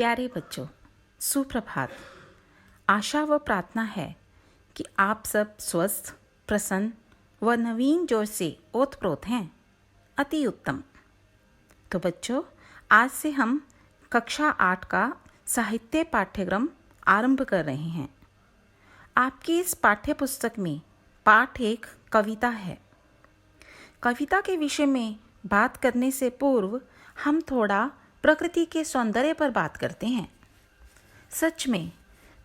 प्यारे बच्चों, सुप्रभात। आशा व प्रार्थना है कि आप सब स्वस्थ, प्रसन्न व नवीन जोश से ओतप्रोत हैं। अति उत्तम। तो बच्चों, आज से हम कक्षा 8 का साहित्य पाठ्यक्रम आरंभ कर रहे हैं। आपकी इस पाठ्य पुस्तक में पाठ एक कविता है। कविता के विषय में बात करने से पूर्व हम थोड़ा प्रकृति के सौंदर्य पर बात करते हैं। सच में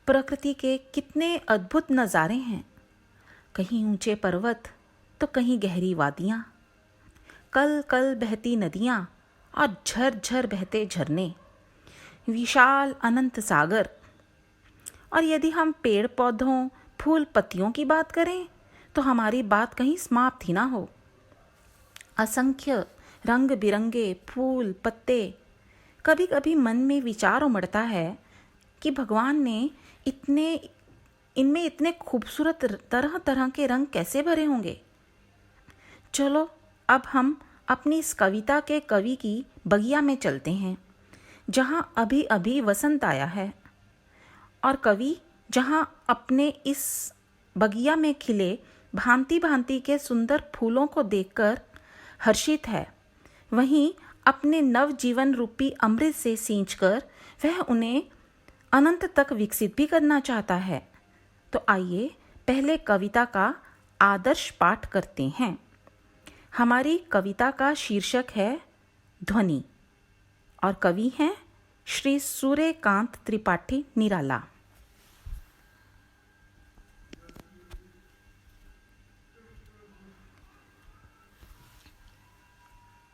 प्रकृति के कितने अद्भुत नज़ारे हैं। कहीं ऊंचे पर्वत तो कहीं गहरी वादियाँ, कल कल बहती नदियाँ और झरझर बहते झरने, विशाल अनंत सागर। और यदि हम पेड़ पौधों, फूल पत्तियों की बात करें तो हमारी बात कहीं समाप्त ही ना हो। असंख्य रंग बिरंगे फूल पत्ते। कभी कभी मन में विचार उमड़ता है कि भगवान ने इनमें इतने खूबसूरत तरह तरह के रंग कैसे भरे होंगे। चलो अब हम अपनी इस कविता के कवि की बगिया में चलते हैं, जहाँ अभी अभी वसंत आया है। और कवि जहाँ अपने इस बगिया में खिले भांति भांति के सुंदर फूलों को देखकर हर्षित है, वहीं अपने नव जीवन रूपी अमृत से सींचकर वह उन्हें अनंत तक विकसित भी करना चाहता है। तो आइए पहले कविता का आदर्श पाठ करते हैं। हमारी कविता का शीर्षक है ध्वनि और कवि हैं श्री सूर्यकांत त्रिपाठी निराला।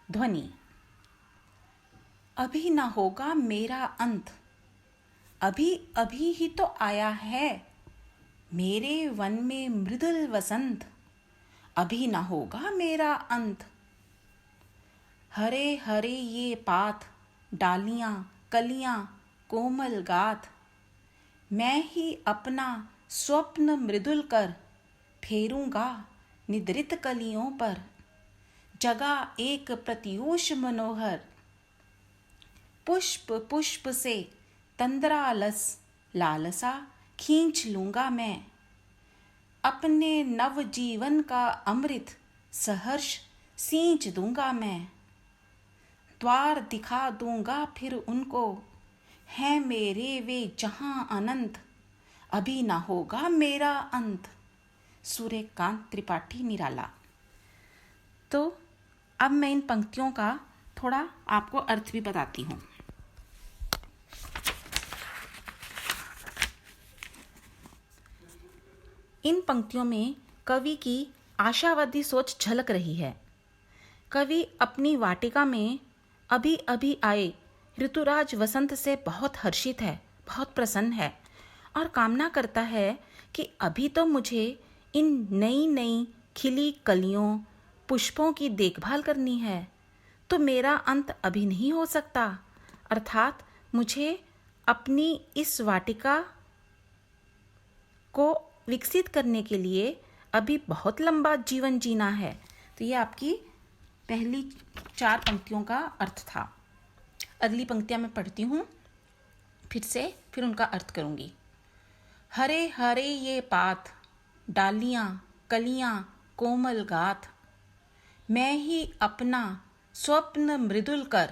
ध्वनि। अभी ना होगा मेरा अंत, अभी अभी ही तो आया है मेरे वन में मृदुल वसंत। अभी ना होगा मेरा अंत। हरे हरे ये पात, डालियां कलियां कोमल गाथ, मैं ही अपना स्वप्न मृदुल कर फेरूंगा निद्रित कलियों पर। जगा एक प्रत्यूष मनोहर, पुष्प पुष्प से तंद्रालस लालसा खींच लूंगा मैं। अपने नव जीवन का अमृत सहर्ष सींच दूंगा मैं। द्वार दिखा दूंगा फिर उनको, हैं मेरे वे जहां अनंत। अभी ना होगा मेरा अंत। सूर्यकांत त्रिपाठी निराला। तो अब मैं इन पंक्तियों का थोड़ा आपको अर्थ भी बताती हूँ। इन पंक्तियों में कवि की आशावादी सोच झलक रही है। कवि अपनी वाटिका में अभी अभी आए ऋतुराज वसंत से बहुत हर्षित है, बहुत प्रसन्न है और कामना करता है कि अभी तो मुझे इन नई नई खिली कलियों पुष्पों की देखभाल करनी है, तो मेरा अंत अभी नहीं हो सकता। अर्थात मुझे अपनी इस वाटिका को विकसित करने के लिए अभी बहुत लंबा जीवन जीना है। तो ये आपकी पहली 4 पंक्तियों का अर्थ था। अगली पंक्तियां मैं पढ़ती हूँ फिर उनका अर्थ करूँगी। हरे हरे ये पात, डालियाँ कलियाँ कोमल गाथ, मैं ही अपना स्वप्न मृदुल कर।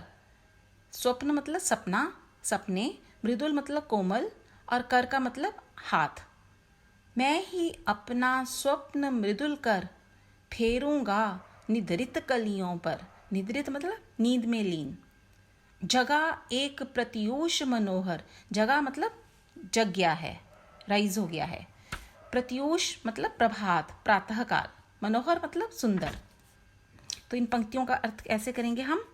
स्वप्न मतलब सपना, सपने, मृदुल मतलब कोमल और कर का मतलब हाथ। मैं ही अपना स्वप्न मृदुल कर फेरूंगा निद्रित कलियों पर। निद्रित मतलब नींद में लीन। जगा एक प्रत्यूष मनोहर, जगा मतलब जग गया है, राइज हो गया है। प्रत्यूष मतलब प्रभात, प्रातःकाल। मनोहर मतलब सुंदर। तो इन पंक्तियों का अर्थ ऐसे करेंगे हम।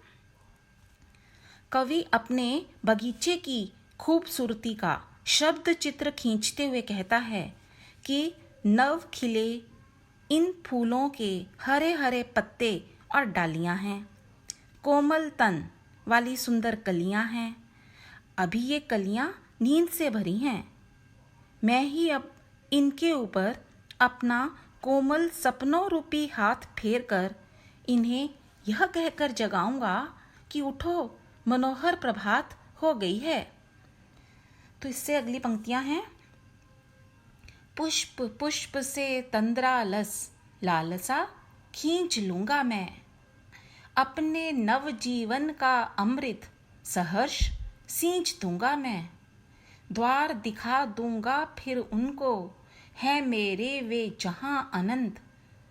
कवि अपने बगीचे की खूबसूरती का शब्द चित्र खींचते हुए कहता है कि नव खिले इन फूलों के हरे हरे पत्ते और डालियां हैं, कोमल तन वाली सुंदर कलियां हैं। अभी ये कलियां नींद से भरी हैं। मैं ही अब इनके ऊपर अपना कोमल सपनों रूपी हाथ फेर कर इन्हें यह कहकर जगाऊंगा कि उठो, मनोहर प्रभात हो गई है। तो इससे अगली पंक्तियां हैं, पुष्प पुष्प से तंद्रा लस लालसा खींच लूंगा मैं, अपने नव जीवन का अमृत सहर्ष सींच दूंगा मैं, द्वार दिखा दूंगा फिर उनको, है मेरे वे जहां अनंत,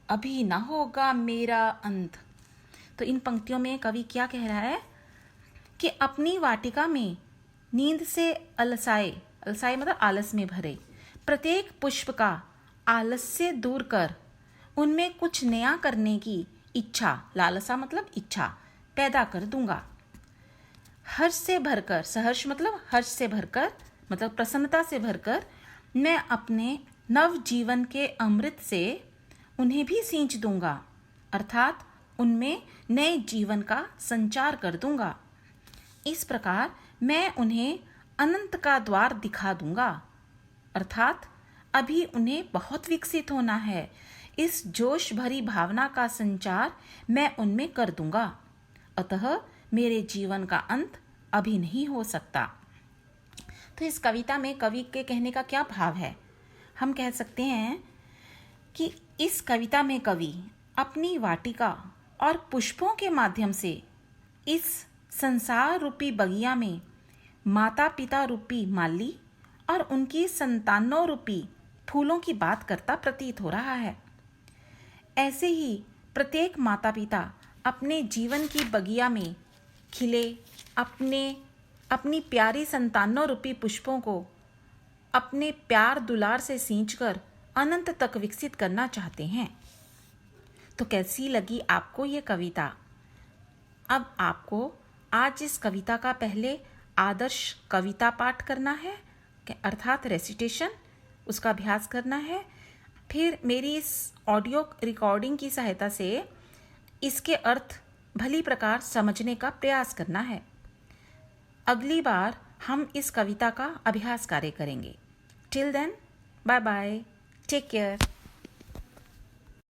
अभी ना होगा मेरा अंत। तो इन पंक्तियों में कवि क्या कह रहा है कि अपनी वाटिका में नींद से अलसाए, अलसाए मतलब आलस में भरे, प्रत्येक पुष्प का आलस्य दूर कर उनमें कुछ नया करने की इच्छा, लालसा मतलब इच्छा, पैदा कर दूंगा। हर्ष से भरकर, सहर्ष मतलब हर्ष से भरकर मतलब प्रसन्नता से भरकर, मैं अपने नव जीवन के अमृत से उन्हें भी सींच दूंगा, अर्थात उनमें नए जीवन का संचार कर दूंगा। इस प्रकार मैं उन्हें अनंत का द्वार दिखा दूंगा, अर्थात अभी उन्हें बहुत विकसित होना है, इस जोश भरी भावना का संचार मैं उनमें कर दूंगा, अतः मेरे जीवन का अंत अभी नहीं हो सकता। तो इस कविता में कवि के कहने का क्या भाव है? हम कह सकते हैं कि इस कविता में कवि अपनी वाटिका और पुष्पों के माध्यम से इस संसार रूपी बगिया में माता पिता रूपी माली और उनकी संतानों रूपी फूलों की बात करता प्रतीत हो रहा है। ऐसे ही प्रत्येक माता पिता अपने जीवन की बगिया में खिले अपनी प्यारी संतानों रूपी पुष्पों को अपने प्यार दुलार से सींचकर अनंत तक विकसित करना चाहते हैं। तो कैसी लगी आपको ये कविता? अब आपको आज इस कविता का पहले आदर्श कविता पाठ करना है, अर्थात रेसिटेशन, उसका अभ्यास करना है। फिर मेरी इस ऑडियो रिकॉर्डिंग की सहायता से इसके अर्थ भली प्रकार समझने का प्रयास करना है। अगली बार हम इस कविता का अभ्यास कार्य करेंगे। Till then, bye bye, take care.